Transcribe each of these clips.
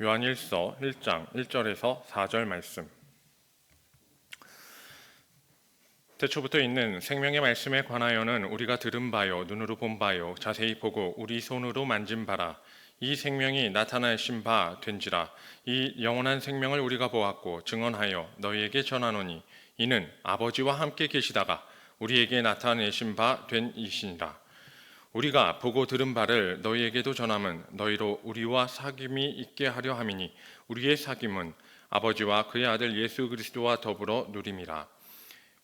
요한일서 1장 1절에서 4절 말씀. 태초부터 있는 생명의 말씀에 관하여는 우리가 들은 바요, 눈으로 본 바요, 자세히 보고 우리 손으로 만진 바라. 이 생명이 나타나신 바 된지라. 이 영원한 생명을 우리가 보았고 증언하여 너희에게 전하노니 이는 아버지와 함께 계시다가 우리에게 나타내신 바 된 이시니라. 우리가 보고 들은 바를 너희에게도 전함은 너희로 우리와 사귐이 있게 하려 함이니 우리의 사귐은 아버지와 그의 아들 예수 그리스도와 더불어 누림이라.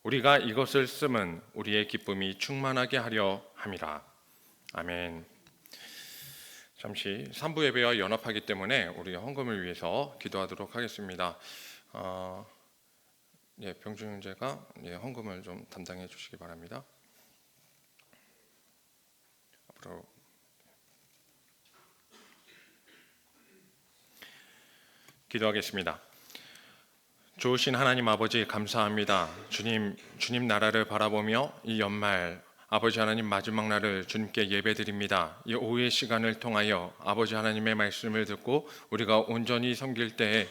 우리가 이것을 쓰면 우리의 기쁨이 충만하게 하려 함이라. 아멘. 잠시 3부 예배와 연합하기 때문에 우리 헌금을 위해서 기도하도록 하겠습니다. 병준 형제가 헌금을 좀 담당해 주시기 바랍니다. 앞으로 기도하겠습니다. 좋으신 하나님 아버지 감사합니다. 주님 나라를 바라보며 이 연말 아버지 하나님 마지막 날을 주님께 예배드립니다. 이 오후의 시간을 통하여 아버지 하나님의 말씀을 듣고 우리가 온전히 섬길 때에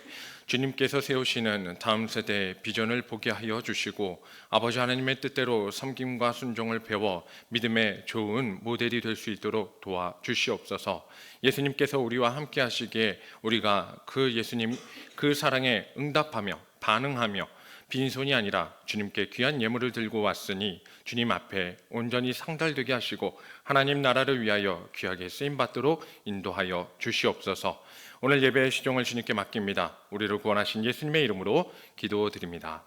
주님께서 세우시는 다음 세대의 비전을 보게 하여 주시고 아버지 하나님의 뜻대로 섬김과 순종을 배워 믿음의 좋은 모델이 될 수 있도록 도와주시옵소서. 예수님께서 우리와 함께 하시기에 우리가 그 예수님 그 사랑에 응답하며 반응하며 빈손이 아니라 주님께 귀한 예물을 들고 왔으니 주님 앞에 온전히 상달되게 하시고 하나님 나라를 위하여 귀하게 쓰임받도록 인도하여 주시옵소서. 오늘 예배의 시종을 주님께 맡깁니다. 우리를 구원하신 예수님의 이름으로 기도드립니다.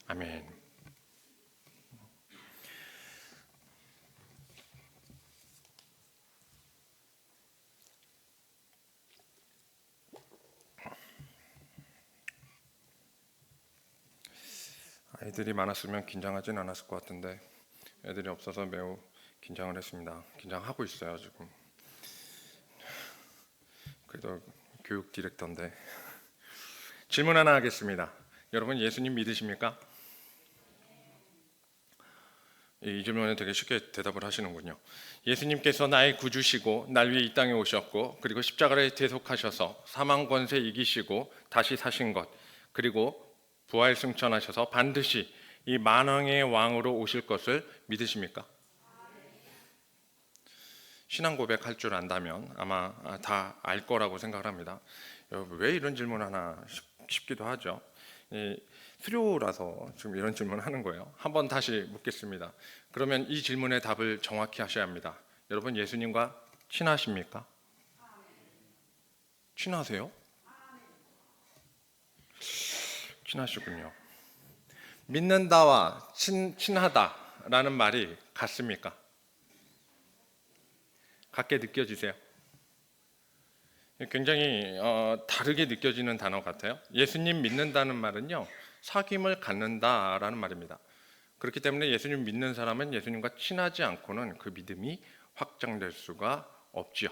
아멘. 아이들이 많았으면 긴장하진 않았을 것 같은데 애들이 없어서 매우 긴장을 했습니다. 긴장하고 있어요 지금. 그래도 교육 디렉터인데. 질문 하나 하겠습니다. 여러분 예수님 믿으십니까? 이 질문에 되게 쉽게 대답을 하시는군요. 예수님께서 나의 구주시고 날 위해 이 땅에 오셨고 그리고 십자가를 대속하셔서 사망 권세 이기시고 다시 사신 것, 그리고 부활 승천하셔서 반드시 이 만왕의 왕으로 오실 것을 믿으십니까? 신앙 고백할 줄 안다면 아마 다 알 거라고 생각을 합니다. 왜 이런 질문 하나 싶기도 하죠. 수료라서 지금 이런 질문을 하는 거예요. 한번 다시 묻겠습니다. 그러면 이 질문의 답을 정확히 하셔야 합니다. 여러분 예수님과 친하십니까? 친하세요? 친하시군요. 믿는다와 친하다라는 말이 같습니까? 같게 느껴지세요? 굉장히 다르게 느껴지는 단어 같아요. 예수님 믿는다는 말은요, 사귐을 갖는다라는 말입니다. 그렇기 때문에 예수님 믿는 사람은 예수님과 친하지 않고는 그 믿음이 확장될 수가 없지요.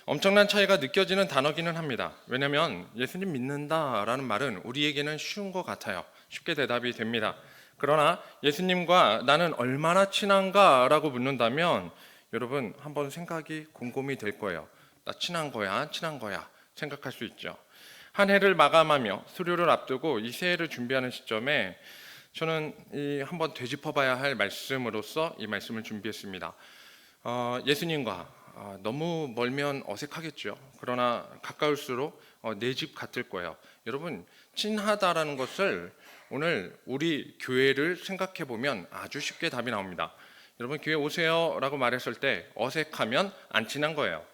엄청난 차이가 느껴지는 단어기는 합니다. 왜냐하면 예수님 믿는다라는 말은 우리에게는 쉬운 것 같아요. 쉽게 대답이 됩니다. 그러나 예수님과 나는 얼마나 친한가라고 묻는다면 여러분 한번 생각이 곰곰이 될 거예요. 나 친한 거야, 안 친한 거야 생각할 수 있죠. 한 해를 마감하며 수료를 앞두고 이 새해를 준비하는 시점에 저는 한번 되짚어봐야 할 말씀으로서 이 말씀을 준비했습니다. 예수님과 너무 멀면 어색하겠죠. 그러나 가까울수록 내 집 같을 거예요. 여러분 친하다라는 것을 오늘 우리 교회를 생각해 보면 아주 쉽게 답이 나옵니다. 여러분 교회 오세요 라고 말했을 때 어색하면 안 친한 거예요.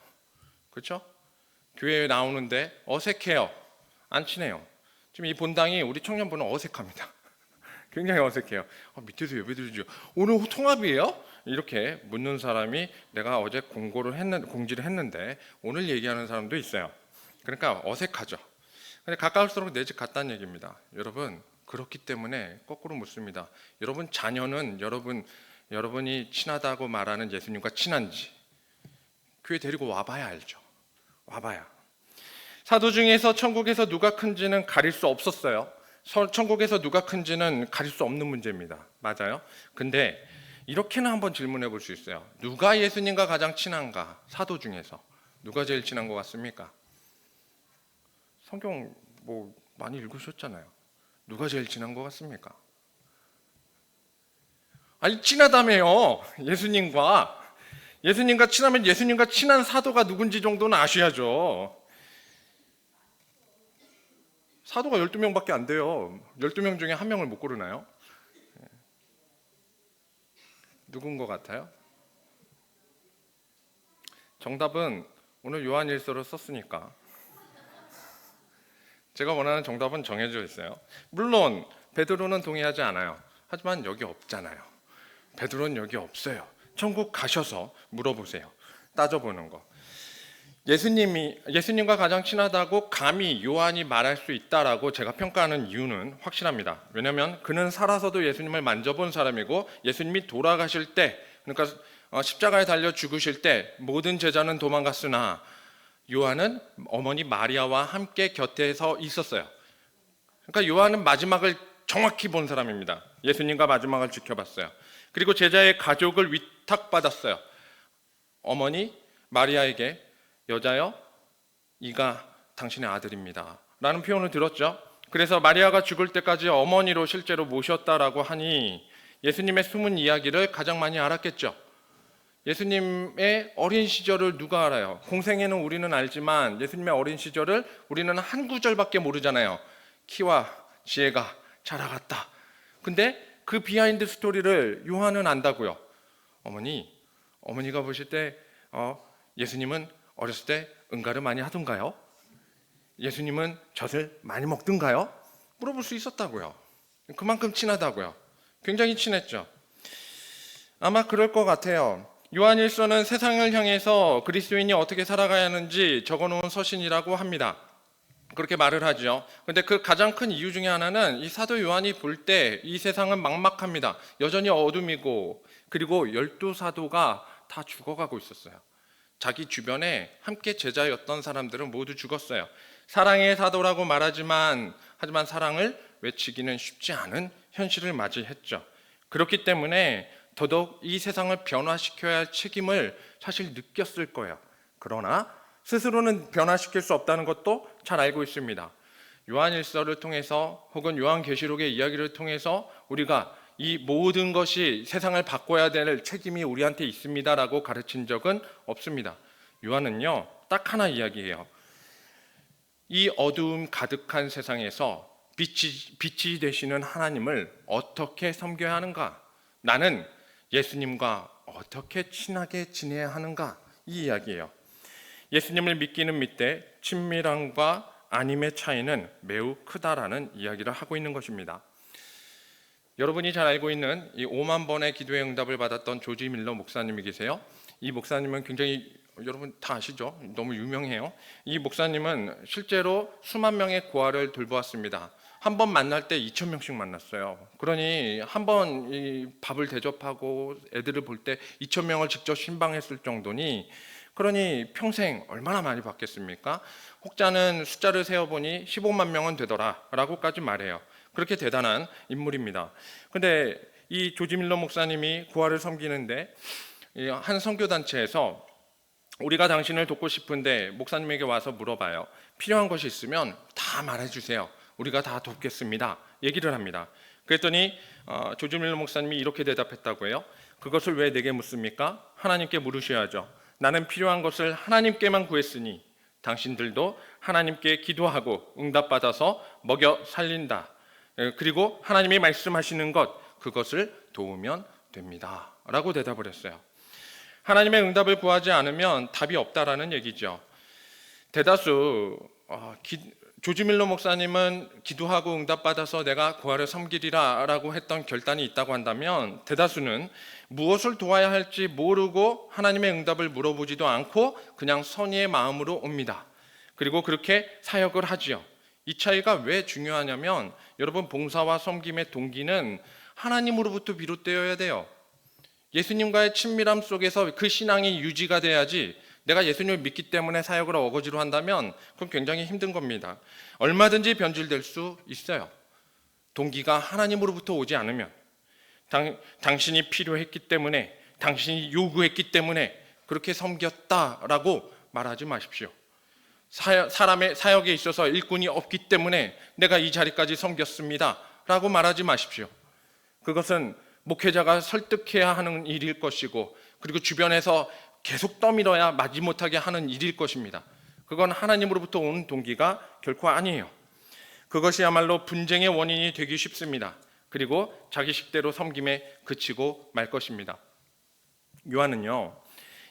그렇죠? 교회에 나오는데 어색해요, 안 친해요. 지금 이 본당이 우리 청년부는 어색합니다. 굉장히 어색해요. 밑에서 예배드리죠. 오늘 통합이에요? 이렇게 묻는 사람이 내가 어제 공지를 했는데 오늘 얘기하는 사람도 있어요. 그러니까 어색하죠. 근데 가까울수록 내 집 같다는 얘기입니다. 여러분 그렇기 때문에 거꾸로 묻습니다. 여러분 자녀는 여러분이 친하다고 말하는 예수님과 친한지 교회 데리고 와봐야 알죠. 와봐야. 사도 중에서 천국에서 누가 큰지는 가릴 수 없었어요. 천국에서 누가 큰지는 가릴 수 없는 문제입니다. 맞아요. 근데 이렇게는 한번 질문해 볼 수 있어요. 누가 예수님과 가장 친한가? 사도 중에서 누가 제일 친한 것 같습니까? 성경 뭐 많이 읽으셨잖아요. 누가 제일 친한 것 같습니까? 아니 친하다며요. 예수님과 친하면 예수님과 친한 사도가 누군지 정도는 아셔야죠. 사도가 12명밖에 안 돼요. 12명 중에 한 명을 못 고르나요? 누군 것 같아요? 정답은 오늘 요한일서를 썼으니까 제가 원하는 정답은 정해져 있어요. 물론 베드로는 동의하지 않아요. 하지만 여기 없잖아요. 베드로는 여기 없어요. 천국 가셔서 물어보세요. 따져보는 거. 예수님과 가장 친하다고 감히 요한이 말할 수 있다라고 제가 평가하는 이유는 확실합니다. 왜냐하면 그는 살아서도 예수님을 만져본 사람이고 예수님이 돌아가실 때, 그러니까 십자가에 달려 죽으실 때 모든 제자는 도망갔으나 요한은 어머니 마리아와 함께 곁에서 있었어요. 그러니까 요한은 마지막을 정확히 본 사람입니다. 예수님과 마지막을 지켜봤어요. 그리고 제자의 가족을 위탁받았어요. 어머니 마리아에게 여자여 이가 당신의 아들입니다 라는 표현을 들었죠. 그래서 마리아가 죽을 때까지 어머니로 실제로 모셨다라고 하니 예수님의 숨은 이야기를 가장 많이 알았겠죠. 예수님의 어린 시절을 누가 알아요? 공생애는 우리는 알지만 예수님의 어린 시절을 우리는 한 구절밖에 모르잖아요. 키와 지혜가 자라갔다. 근데 그 비하인드 스토리를 요한은 안다고요. 어머니가 보실 때 예수님은 어렸을 때 응가를 많이 하던가요? 예수님은 젖을 많이 먹던가요? 물어볼 수 있었다고요. 그만큼 친하다고요. 굉장히 친했죠. 아마 그럴 것 같아요. 요한일서는 세상을 향해서 그리스도인이 어떻게 살아가야 하는지 적어놓은 서신이라고 합니다. 그렇게 말을 하죠. 근데 그 가장 큰 이유 중에 하나는 이 사도 요한이 볼 때 이 세상은 막막합니다. 여전히 어둠이고, 그리고 12사도가 다 죽어가고 있었어요. 자기 주변에 함께 제자였던 사람들은 모두 죽었어요. 사랑의 사도라고 말하지만 하지만 사랑을 외치기는 쉽지 않은 현실을 맞이했죠. 그렇기 때문에 더더욱 이 세상을 변화시켜야 할 책임을 사실 느꼈을 거예요. 그러나 스스로는 변화시킬 수 없다는 것도 잘 알고 있습니다. 요한일서를 통해서 혹은 요한계시록의 이야기를 통해서 우리가 이 모든 것이 세상을 바꿔야 될 책임이 우리한테 있습니다라고 가르친 적은 없습니다. 요한은요, 딱 하나 이야기해요. 이 어두움 가득한 세상에서 빛이 되시는 하나님을 어떻게 섬겨야 하는가? 나는 예수님과 어떻게 친하게 지내야 하는가? 이 이야기예요. 예수님을 믿기는 믿되 친밀함과 아님의 차이는 매우 크다라는 이야기를 하고 있는 것입니다. 여러분이 잘 알고 있는 이 5만 번의 기도의 응답을 받았던 조지 밀러 목사님이 계세요. 이 목사님은 굉장히 여러분 다 아시죠? 너무 유명해요. 이 목사님은 실제로 수만 명의 고아를 돌보았습니다. 한 번 만날 때 2,000명씩 만났어요. 그러니 한 번 이 밥을 대접하고 애들을 볼 때 2,000명을 직접 신방했을 정도니, 그러니 평생 얼마나 많이 받겠습니까? 혹자는 숫자를 세어보니 15만 명은 되더라 라고까지 말해요. 그렇게 대단한 인물입니다. 근데 이 조지 밀러 목사님이 고아를 섬기는데 한 선교단체에서 우리가 당신을 돕고 싶은데 목사님에게 와서 물어봐요. 필요한 것이 있으면 다 말해주세요. 우리가 다 돕겠습니다. 얘기를 합니다. 그랬더니 조지 밀러 목사님이 이렇게 대답했다고 해요. 그것을 왜 내게 묻습니까? 하나님께 물으셔야죠. 나는 필요한 것을 하나님께만 구했으니 당신들도 하나님께 기도하고 응답받아서 먹여 살린다. 그리고 하나님이 말씀하시는 것, 그것을 도우면 됩니다 라고 대답을 했어요. 하나님의 응답을 구하지 않으면 답이 없다라는 얘기죠. 대다수 조지 밀러 목사님은 기도하고 응답받아서 내가 고아를 섬기리라 라고 했던 결단이 있다고 한다면, 대다수는 무엇을 도와야 할지 모르고 하나님의 응답을 물어보지도 않고 그냥 선의의 마음으로 옵니다. 그리고 그렇게 사역을 하지요. 이 차이가 왜 중요하냐면, 여러분, 봉사와 섬김의 동기는 하나님으로부터 비롯되어야 돼요. 예수님과의 친밀함 속에서 그 신앙이 유지가 돼야지, 내가 예수님을 믿기 때문에 사역을 어거지로 한다면 그건 굉장히 힘든 겁니다. 얼마든지 변질될 수 있어요. 동기가 하나님으로부터 오지 않으면, 당신이 필요했기 때문에, 당신이 요구했기 때문에 그렇게 섬겼다라고 말하지 마십시오. 사람의 사역에 있어서 일꾼이 없기 때문에 내가 이 자리까지 섬겼습니다 라고 말하지 마십시오. 그것은 목회자가 설득해야 하는 일일 것이고, 그리고 주변에서 계속 떠밀어야 마지못하게 하는 일일 것입니다. 그건 하나님으로부터 온 동기가 결코 아니에요. 그것이야말로 분쟁의 원인이 되기 쉽습니다. 그리고 자기 식대로 섬김에 그치고 말 것입니다. 요한은요,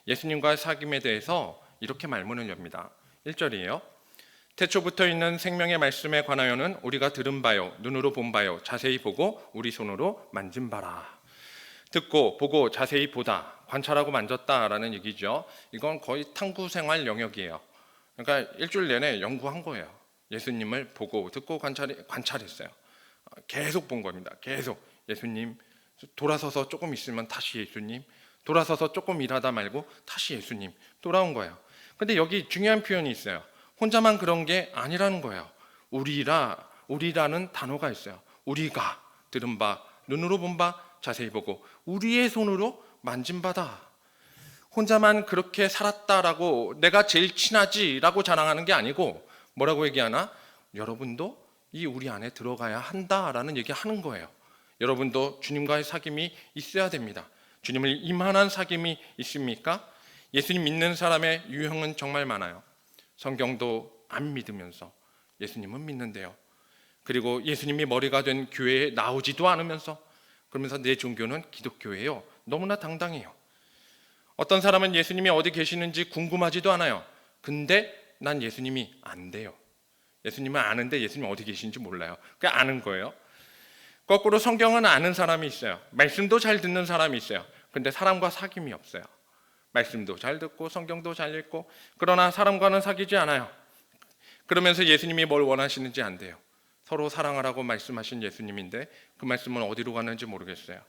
예수님과의 사귐에 대해서 이렇게 말문을 엽니다. 1절이에요. 태초부터 있는 생명의 말씀에 관하여는 우리가 들은 바요, 눈으로 본 바요, 자세히 보고 우리 손으로 만진 바라. 듣고 보고 자세히 보다, 관찰하고 만졌다라는 얘기죠. 이건 거의 탐구 생활 영역이에요. 그러니까 일주일 내내 연구한 거예요. 예수님을 보고 듣고 관찰했어요. 계속 본 겁니다. 계속 예수님, 돌아서서 조금 있으면 다시 예수님, 돌아서서 조금 일하다 말고 다시 예수님, 돌아온 거예요. 근데 여기 중요한 표현이 있어요. 혼자만 그런 게 아니라는 거예요. 우리라는 단어가 있어요. 우리가 들은 바, 눈으로 본 바, 자세히 보고 우리의 손으로 만진 바다. 혼자만 그렇게 살았다라고 내가 제일 친하지라고 자랑하는 게 아니고 뭐라고 얘기하나? 여러분도 이 우리 안에 들어가야 한다라는 얘기하는 거예요. 여러분도 주님과의 사귐이 있어야 됩니다. 주님을 이만한 사귐이 있습니까? 예수님 믿는 사람의 유형은 정말 많아요. 성경도 안 믿으면서 예수님은 믿는데요. 그리고 예수님이 머리가 된 교회에 나오지도 않으면서 그러면서 내 종교는 기독교예요. 너무나 당당해요. 어떤 사람은 예수님이 어디 계시는지 궁금하지도 않아요. 근데 난 예수님이 안 돼요. 예수님은 아는데 예수님 어디 계신지 몰라요. 그냥 아는 거예요. 거꾸로 성경은 아는 사람이 있어요. 말씀도 잘 듣는 사람이 있어요. 근데 사람과 사귐이 없어요. 말씀도 잘 듣고 성경도 잘 읽고 그러나 사람과는 사귀지 않아요. 그러면서 예수님이 뭘 원하시는지 안 돼요. 서로 사랑하라고 말씀하신 예수님인데 그 말씀은 어디로 가는지 모르겠어요.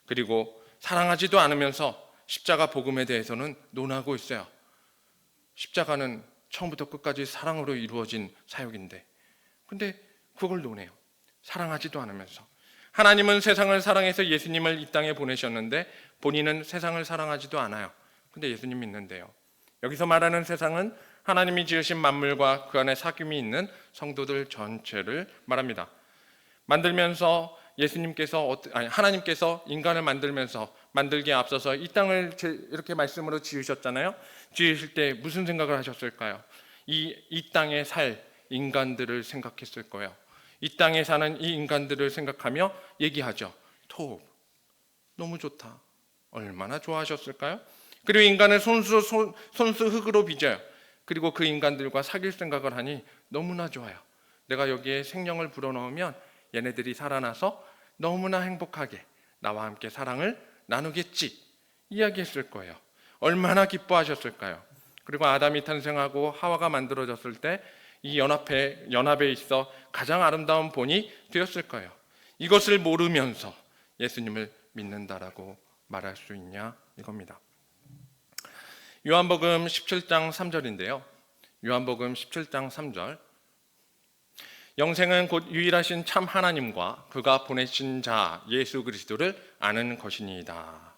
그리고 사랑하지도 않으면서 십자가 복음에 대해서는 논하고 있어요. 십자가는 처음부터 끝까지 사랑으로 이루어진 사역인데 근데 그걸 논해요. 사랑하지도 않으면서. 하나님은 세상을 사랑해서 예수님을 이 땅에 보내셨는데 본인은 세상을 사랑하지도 않아요. 근데 예수님 믿는데요. 여기서 말하는 세상은 하나님이 지으신 만물과 그 안에 사귐이 있는 성도들 전체를 말합니다. 만들면서 하나님께서 인간을 만들기에 앞서서 이 땅을 이렇게 말씀으로 지으셨잖아요. 지으실 때 무슨 생각을 하셨을까요? 이 땅에 살 인간들을 생각했을 거예요. 이 땅에 사는 이 인간들을 생각하며 얘기하죠. 토, 너무 좋다. 얼마나 좋아하셨을까요? 그리고 인간을 손수 흙으로 빚어요. 그리고 그 인간들과 사귈 생각을 하니 너무나 좋아요. 내가 여기에 생명을 불어넣으면 얘네들이 살아나서 너무나 행복하게 나와 함께 사랑을 나누겠지 이야기했을 거예요. 얼마나 기뻐하셨을까요? 그리고 아담이 탄생하고 하와가 만들어졌을 때 이 연합에 있어 가장 아름다운 본이 되었을 거예요. 이것을 모르면서 예수님을 믿는다라고 말할 수 있냐 이겁니다. 요한복음 17장 3절인데요. 요한복음 17장 3절. 영생은 곧 유일하신 참 하나님과 그가 보내신 자 예수 그리스도를 아는 것이니이다.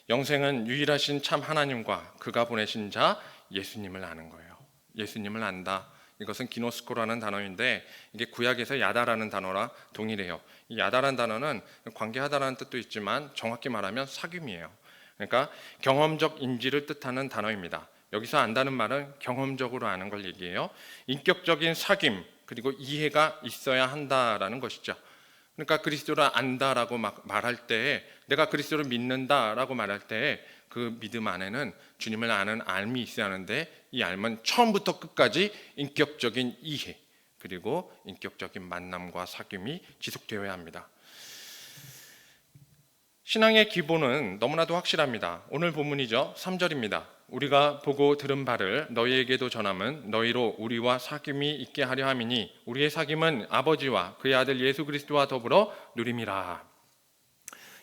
영생은 유일하신 참 하나님과 그가 보내신 자 예수님을 아는 거예요. 예수님을 안다. 이것은 기노스코라는 단어인데 이게 구약에서 야다라는 단어랑 동일해요. 이 야다라는 단어는 관계하다라는 뜻도 있지만 정확히 말하면 사귐이에요. 그러니까 경험적 인지를 뜻하는 단어입니다. 여기서 안다는 말은 경험적으로 아는 걸 얘기해요. 인격적인 사귐 그리고 이해가 있어야 한다라는 것이죠. 그러니까 그리스도를 안다라고 말할 때 내가 그리스도를 믿는다라고 말할 때 그 믿음 안에는 주님을 아는 알미 있어야 하는데 이 알은 처음부터 끝까지 인격적인 이해 그리고 인격적인 만남과 사귐이 지속되어야 합니다. 신앙의 기본은 너무나도 확실합니다. 오늘 본문이죠. 3절입니다. 우리가 보고 들은 바를 너희에게도 전함은 너희로 우리와 사귐이 있게 하려 함이니 우리의 사귐은 아버지와 그의 아들 예수 그리스도와 더불어 누림이라.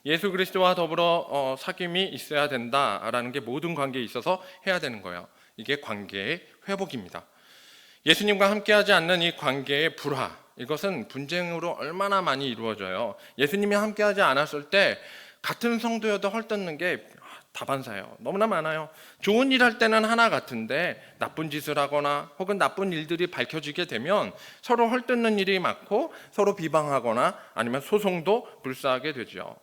예수 그리스도와 더불어 사귐이 있어야 된다라는 게 모든 관계에 있어서 해야 되는 거예요. 이게 관계의 회복입니다. 예수님과 함께하지 않는 이 관계의 불화, 이것은 분쟁으로 얼마나 많이 이루어져요. 예수님이 함께하지 않았을 때 같은 성도여도 헐뜯는 게 다반사예요. 너무나 많아요. 좋은 일 할 때는 하나 같은데 나쁜 짓을 하거나 혹은 나쁜 일들이 밝혀지게 되면 서로 헐뜯는 일이 많고 서로 비방하거나 아니면 소송도 불사하게 되죠.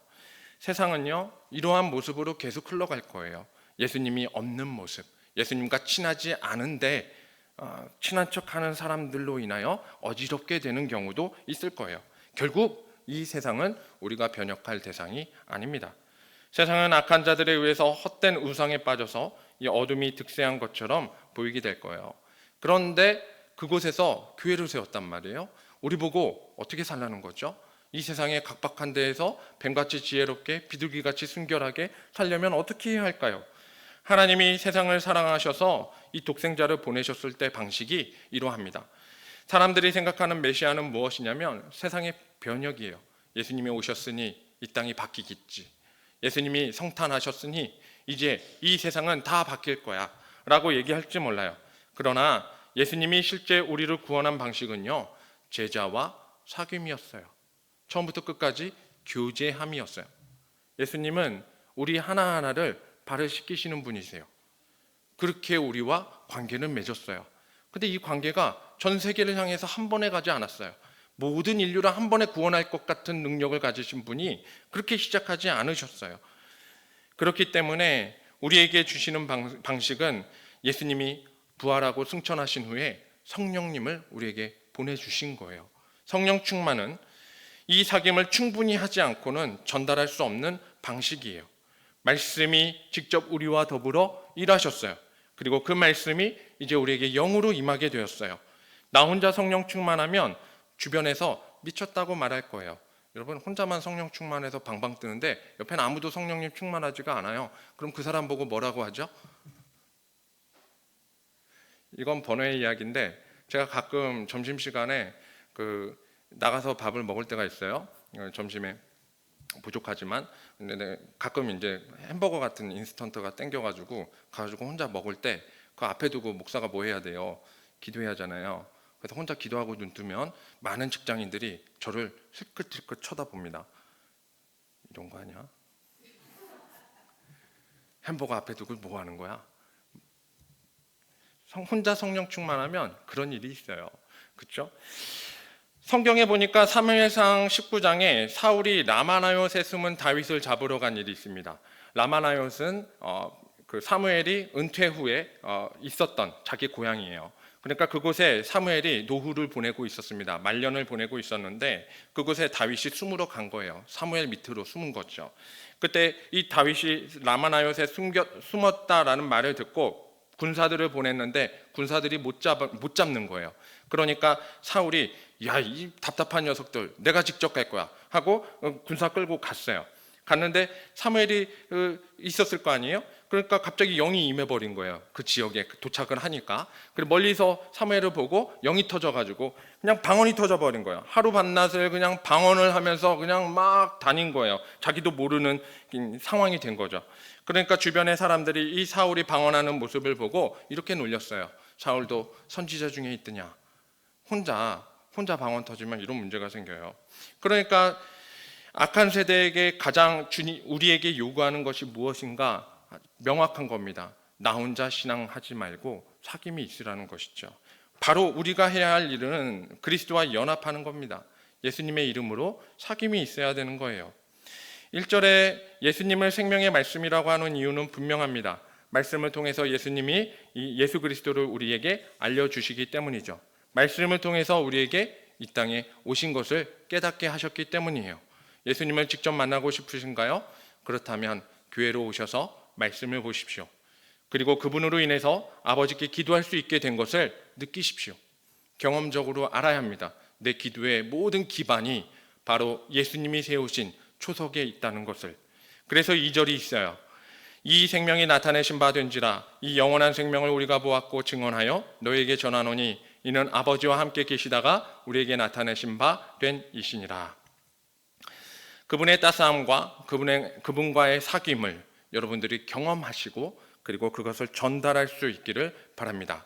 세상은요, 이러한 모습으로 계속 흘러갈 거예요. 예수님이 없는 모습, 예수님과 친하지 않은데 친한 척하는 사람들로 인하여 어지럽게 되는 경우도 있을 거예요. 결국 이 세상은 우리가 변혁할 대상이 아닙니다. 세상은 악한 자들에 의해서 헛된 우상에 빠져서 이 어둠이 득세한 것처럼 보이게 될 거예요. 그런데 그곳에서 교회를 세웠단 말이에요. 우리 보고 어떻게 살라는 거죠? 이 세상의 각박한 데에서 뱀같이 지혜롭게 비둘기같이 순결하게 살려면 어떻게 해야 할까요? 하나님이 세상을 사랑하셔서 이 독생자를 보내셨을 때 방식이 이러합니다. 사람들이 생각하는 메시아는 무엇이냐면 세상의 변혁이에요. 예수님이 오셨으니 이 땅이 바뀌겠지. 예수님이 성탄하셨으니 이제 이 세상은 다 바뀔 거야 라고 얘기할지 몰라요. 그러나 예수님이 실제 우리를 구원한 방식은요, 제자와 사귐이었어요. 처음부터 끝까지 교제함이었어요. 예수님은 우리 하나하나를 발을 씻기시는 분이세요. 그렇게 우리와 관계를 맺었어요. 근데 이 관계가 전 세계를 향해서 한 번에 가지 않았어요. 모든 인류를 한 번에 구원할 것 같은 능력을 가지신 분이 그렇게 시작하지 않으셨어요. 그렇기 때문에 우리에게 주시는 방식은 예수님이 부활하고 승천하신 후에 성령님을 우리에게 보내주신 거예요. 성령 충만은 이 사귐을 충분히 하지 않고는 전달할 수 없는 방식이에요. 말씀이 직접 우리와 더불어 일하셨어요. 그리고 그 말씀이 이제 우리에게 영으로 임하게 되었어요. 나 혼자 성령 충만하면 주변에서 미쳤다고 말할 거예요. 여러분, 혼자만 성령 충만해서 방방 뜨는데 옆에는 아무도 성령님 충만하지가 않아요. 그럼 그 사람 보고 뭐라고 하죠? 이건 번외의 이야기인데 제가 가끔 점심시간에 나가서 밥을 먹을 때가 있어요. 점심에 부족하지만 근데 가끔 이제 햄버거 같은 인스턴트가 땡겨가지고 가가지고 혼자 먹을 때 그 앞에 두고 목사가 뭐 해야 돼요? 기도해야 하잖아요. 그래서 혼자 기도하고 눈 뜨면 많은 직장인들이 저를 슬끗슬끗 쳐다봅니다. 이런 거 아니야? 햄버거 앞에 두고 뭐 하는 거야? 혼자 성령 충만하면 그런 일이 있어요. 그렇죠? 성경에 보니까 사무엘상 19장에 사울이 라마나요세 숨은 다윗을 잡으러 간 일이 있습니다. 라마나요스는 그 사무엘이 은퇴 후에 있었던 자기 고향이에요. 그러니까 그곳에 사무엘이 노후를 보내고 있었습니다. 말년을 보내고 있었는데 그곳에 다윗이 숨으러 간 거예요. 사무엘 밑으로 숨은 거죠. 그때 이 다윗이 라마나요세 숨었다라는 말을 듣고 군사들을 보냈는데 군사들이 못 잡는 거예요. 그러니까 사울이 야, 이 답답한 녀석들 내가 직접 갈 거야 하고 군사 끌고 갔어요. 갔는데 사무엘이 있었을 거 아니에요? 그러니까 갑자기 영이 임해버린 거예요. 그 지역에 도착을 하니까. 그리고 멀리서 사무엘을 보고 영이 터져가지고 그냥 방언이 터져버린 거예요. 하루 반낮을 그냥 방언을 하면서 그냥 막 다닌 거예요. 자기도 모르는 상황이 된 거죠. 그러니까 주변의 사람들이 이 사울이 방언하는 모습을 보고 이렇게 놀렸어요. 사울도 선지자 중에 있더냐. 혼자 방언 터지면 이런 문제가 생겨요. 그러니까 악한 세대에게 가장 우리에게 요구하는 것이 무엇인가 명확한 겁니다. 나 혼자 신앙하지 말고 사귐이 있으라는 것이죠. 바로 우리가 해야 할 일은 그리스도와 연합하는 겁니다. 예수님의 이름으로 사귐이 있어야 되는 거예요. 1절에 예수님을 생명의 말씀이라고 하는 이유는 분명합니다. 말씀을 통해서 예수님이 이 예수 그리스도를 우리에게 알려주시기 때문이죠. 말씀을 통해서 우리에게 이 땅에 오신 것을 깨닫게 하셨기 때문이에요. 예수님을 직접 만나고 싶으신가요? 그렇다면 교회로 오셔서 말씀을 보십시오. 그리고 그분으로 인해서 아버지께 기도할 수 있게 된 것을 느끼십시오. 경험적으로 알아야 합니다. 내 기도의 모든 기반이 바로 예수님이 세우신 초석에 있다는 것을. 그래서 2절이 있어요. 이 생명이 나타내신 바 된지라 이 영원한 생명을 우리가 보았고 증언하여 너에게 전하노니 이는 아버지와 함께 계시다가 우리에게 나타내신 바 된 이시니라. 그분의 따스함과 그분과의 사귐을 여러분들이 경험하시고 그리고 그것을 전달할 수 있기를 바랍니다.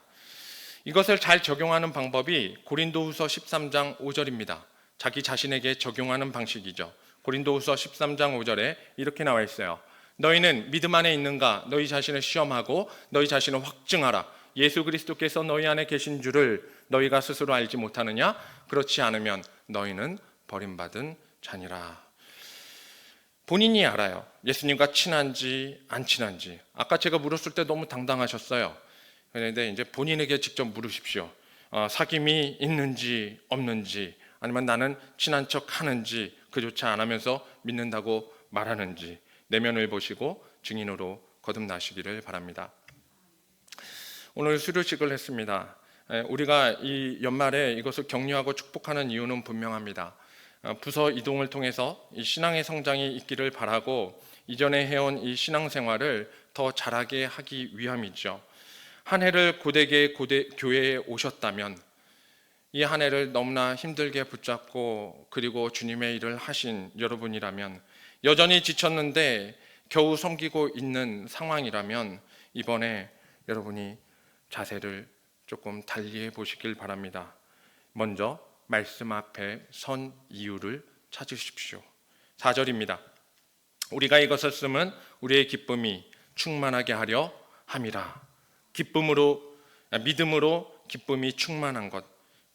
이것을 잘 적용하는 방법이 고린도후서 13장 5절입니다. 자기 자신에게 적용하는 방식이죠. 고린도후서 13장 5절에 이렇게 나와 있어요. 너희는 믿음 안에 있는가? 너희 자신을 시험하고 너희 자신을 확증하라. 예수 그리스도께서 너희 안에 계신 줄을 너희가 스스로 알지 못하느냐? 그렇지 않으면 너희는 버림받은 자니라. 본인이 알아요. 예수님과 친한지 안 친한지. 아까 제가 물었을 때 너무 당당하셨어요. 그런데 이제 본인에게 직접 물으십시오. 사귐이 있는지 없는지, 아니면 나는 친한 척 하는지, 그조차 안 하면서 믿는다고 말하는지 내면을 보시고 증인으로 거듭나시기를 바랍니다. 오늘 수료식을 했습니다. 우리가 이 연말에 이것을 격려하고 축복하는 이유는 분명합니다. 부서 이동을 통해서 이 신앙의 성장이 있기를 바라고 이전에 해온 이 신앙생활을 더 잘하게 하기 위함이죠. 한 해를 고되게 교회에 오셨다면 이 한 해를 너무나 힘들게 붙잡고 그리고 주님의 일을 하신 여러분이라면, 여전히 지쳤는데 겨우 섬기고 있는 상황이라면 이번에 여러분이 자세를 조금 달리해 보시길 바랍니다. 먼저 말씀 앞에 선 이유를 찾으십시오. 4절입니다. 우리가 이것을 쓰면 우리의 기쁨이 충만하게 하려 함이라. 믿음으로 기쁨이 충만한 것,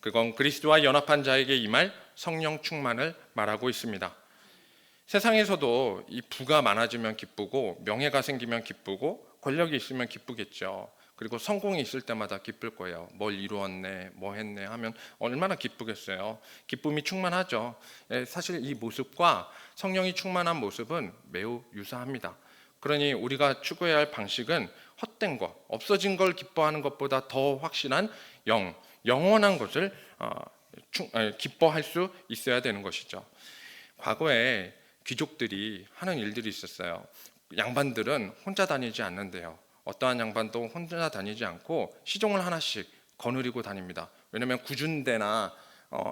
그건 그리스도와 연합한 자에게 임할 성령 충만을 말하고 있습니다. 세상에서도 이 부가 많아지면 기쁘고 명예가 생기면 기쁘고 권력이 있으면 기쁘겠죠. 그리고 성공이 있을 때마다 기쁠 거예요. 뭘 이루었네, 뭐 했네 하면 얼마나 기쁘겠어요. 기쁨이 충만하죠. 사실 이 모습과 성령이 충만한 모습은 매우 유사합니다. 그러니 우리가 추구해야 할 방식은 헛된 것, 없어진 걸 기뻐하는 것보다 더 확실한 영원한 것을 기뻐할 수 있어야 되는 것이죠. 과거에 귀족들이 하는 일들이 있었어요. 양반들은 혼자 다니지 않는데요. 어떠한 양반도 혼자 다니지 않고 시종을 하나씩 거느리고 다닙니다. 왜냐하면 구준대나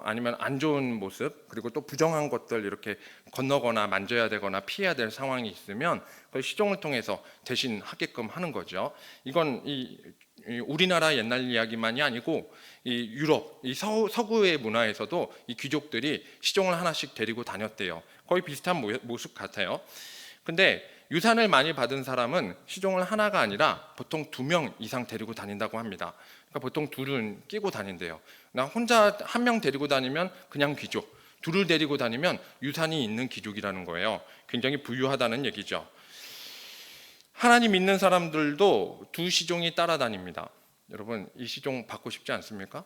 아니면 안 좋은 모습, 그리고 또 부정한 것들 이렇게 건너거나 만져야 되거나 피해야 될 상황이 있으면 그걸 시종을 통해서 대신 하게끔 하는 거죠. 이건 우리나라 옛날 이야기만이 아니고 이 유럽, 이 서구의 문화에서도 이 귀족들이 시종을 하나씩 데리고 다녔대요. 거의 비슷한 모습 같아요. 근데 유산을 많이 받은 사람은 시종을 하나가 아니라 보통 2명 이상 데리고 다닌다고 합니다. 그러니까 보통 둘은 끼고 다닌대요. 나 혼자 1명 데리고 다니면 그냥 귀족, 둘을 데리고 다니면 유산이 있는 귀족이라는 거예요. 굉장히 부유하다는 얘기죠. 하나님 믿는 사람들도 2시종이 따라다닙니다. 여러분, 이 시종 받고 싶지 않습니까?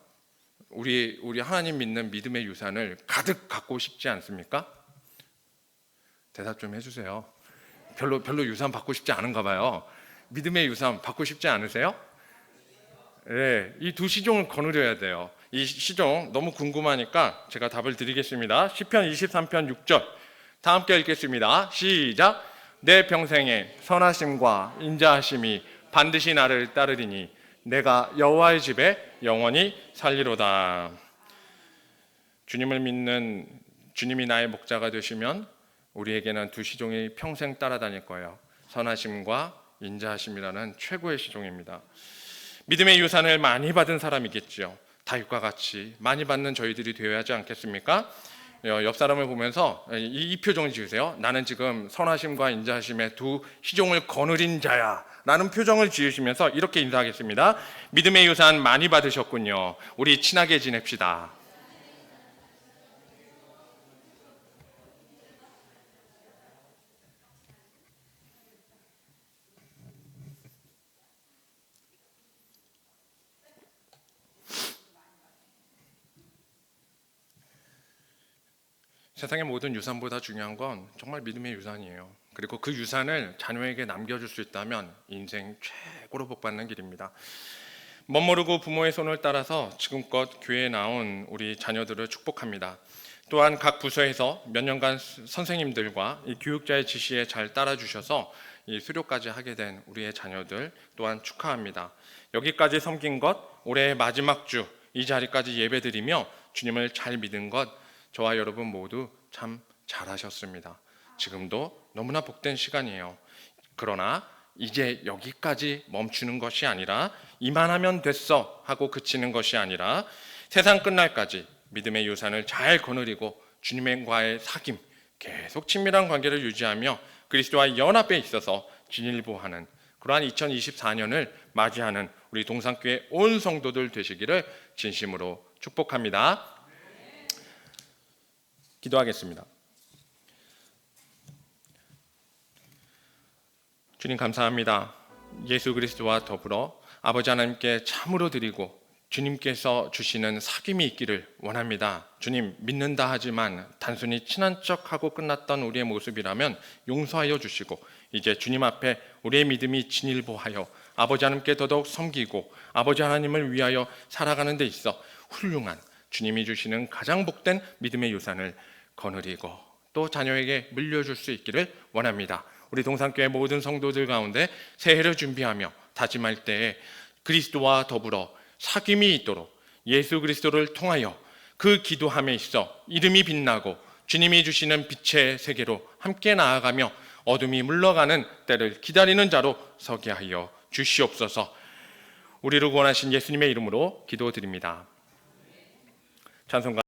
우리 하나님 믿는 믿음의 유산을 가득 갖고 싶지 않습니까? 대답 좀 해주세요. 별로 유산 받고 싶지 않은가 봐요. 믿음의 유산 받고 싶지 않으세요? 네, 이 2시종을 거느려야 돼요. 이 시종 너무 궁금하니까 제가 답을 드리겠습니다. 시편 23편 6절 다 함께 읽겠습니다. 시작. 내 평생에 선하심과 인자하심이 반드시 나를 따르리니 내가 여호와의 집에 영원히 살리로다. 주님을 믿는 주님이 나의 목자가 되시면 우리에게는 2시종이 평생 따라다닐 거예요. 선하심과 인자하심이라는 최고의 시종입니다. 믿음의 유산을 많이 받은 사람이겠죠. 다윗과 같이 많이 받는 저희들이 되어야 하지 않겠습니까? 옆 사람을 보면서 이 표정을 지으세요. 나는 지금 선하심과 인자하심의 2시종을 거느린 자야 라는 표정을 지으시면서 이렇게 인사하겠습니다. 믿음의 유산 많이 받으셨군요. 우리 친하게 지냅시다. 세상의 모든 유산보다 중요한 건 정말 믿음의 유산이에요. 그리고 그 유산을 자녀에게 남겨줄 수 있다면 인생 최고로 복받는 길입니다. 멋모르고 부모의 손을 따라서 지금껏 교회에 나온 우리 자녀들을 축복합니다. 또한 각 부서에서 몇 년간 선생님들과 이 교육자의 지시에 잘 따라주셔서 이 수료까지 하게 된 우리의 자녀들 또한 축하합니다. 여기까지 섬긴 것, 올해의 마지막 주 이 자리까지 예배드리며 주님을 잘 믿은 것, 저와 여러분 모두 참 잘하셨습니다. 지금도 너무나 복된 시간이에요. 그러나 이제 여기까지 멈추는 것이 아니라 이만하면 됐어 하고 그치는 것이 아니라 세상 끝날까지 믿음의 유산을 잘 거느리고 주님과의 사귐, 계속 친밀한 관계를 유지하며 그리스도와 연합에 있어서 진일보하는 그러한 2024년을 맞이하는 우리 동산교회 온 성도들 되시기를 진심으로 축복합니다. 기도하겠습니다. 주님 감사합니다. 예수 그리스도와 더불어 아버지 하나님께 참으로 드리고 주님께서 주시는 사귐이 있기를 원합니다. 주님, 믿는다 하지만 단순히 친한 척하고 끝났던 우리의 모습이라면 용서하여 주시고 이제 주님 앞에 우리의 믿음이 진일보하여 아버지 하나님께 더더욱 섬기고 아버지 하나님을 위하여 살아가는 데 있어 훌륭한 주님이 주시는 가장 복된 믿음의 유산을 거느리고 또 자녀에게 물려줄 수 있기를 원합니다. 우리 동산교회 모든 성도들 가운데 새해를 준비하며 다짐할 때에 그리스도와 더불어 사귐이 있도록 예수 그리스도를 통하여 그 기도함에 있어 이름이 빛나고 주님이 주시는 빛의 세계로 함께 나아가며 어둠이 물러가는 때를 기다리는 자로 서게 하여 주시옵소서. 우리를 구원하신 예수님의 이름으로 기도드립니다. 찬송가